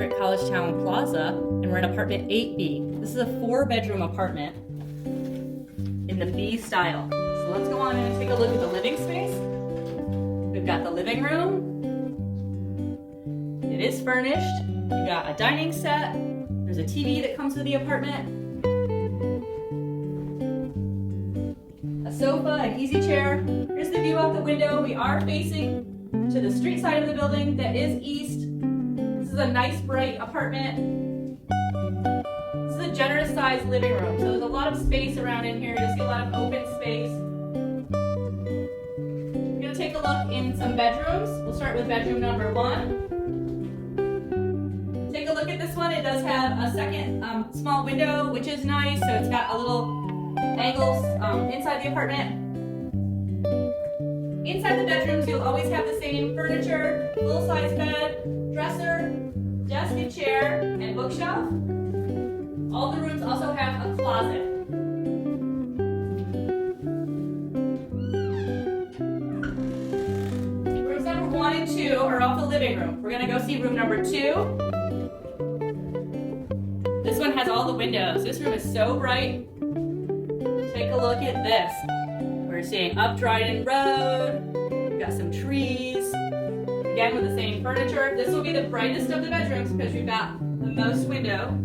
at Collegetown Plaza, and we're in apartment 8B. This is a 4-bedroom apartment in the B style. So let's go on in and take a look at the living space. We've got the living room. It is furnished. You've got a dining set. There's a TV that comes with the apartment. A sofa, an easy chair. Here's the view out the window. We are facing to the street side of the building that is east. This is a nice, bright apartment. This is a generous sized living room, so there's a lot of space around in here. You'll see a lot of open space. We're going to take a look in some bedrooms. We'll start with bedroom number 1. Take a look at this one. It does have a second small window, which is nice, so it's got a little angles inside the apartment. Inside the bedrooms, you'll always have the same furniture, full-size bed, dresser, desk and chair, and bookshelf. All the rooms also have a closet. Rooms number 1 and 2 are off the living room. We're going to go see room number 2. This one has all the windows. This room is so bright. Take a look at this. We're seeing up Dryden Road. We've got some trees. Again, with the same furniture. This will be the brightest of the bedrooms because we've got the most window.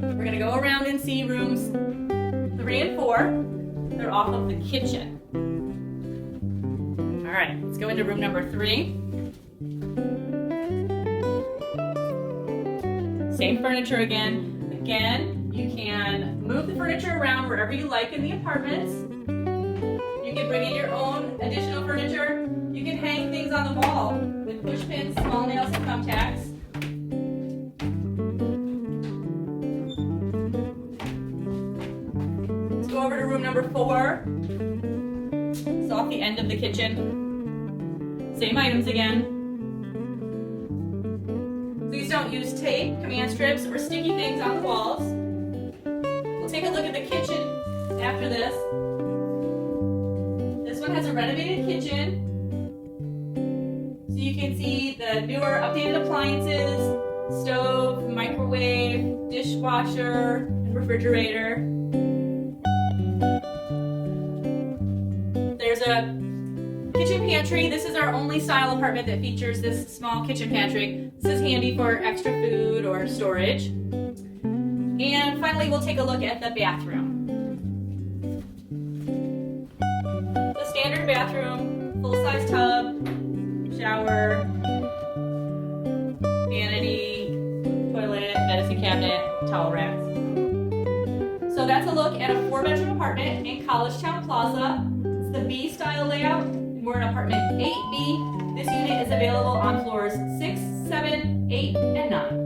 We're going to go around and see rooms 3 and 4. They're off of the kitchen. All right, let's go into room number 3. Same furniture again. Again, you can move the furniture around wherever you like in the apartments. You can bring in your own additional furniture. You can hang things on the wall with push pins, small nails, and thumbtacks. Let's go over to room number 4. It's off the end of the kitchen. Same items again. Please don't use tape, command strips, or sticky things on the walls. We'll take a look at the kitchen after this. This one has a renovated kitchen. So you can see the newer updated appliances, stove, microwave, dishwasher, and refrigerator. There's a kitchen pantry. This is our only style apartment that features this small kitchen pantry. This is handy for extra food or storage. And finally, we'll take a look at the bathroom. The standard bathroom, full-size tub, shower, vanity, toilet, medicine cabinet, towel racks. So that's a look at a 4-bedroom apartment in Collegetown Plaza. It's the B style layout. We're in apartment 8B. This unit is available on floors 6, 7, 8, and 9.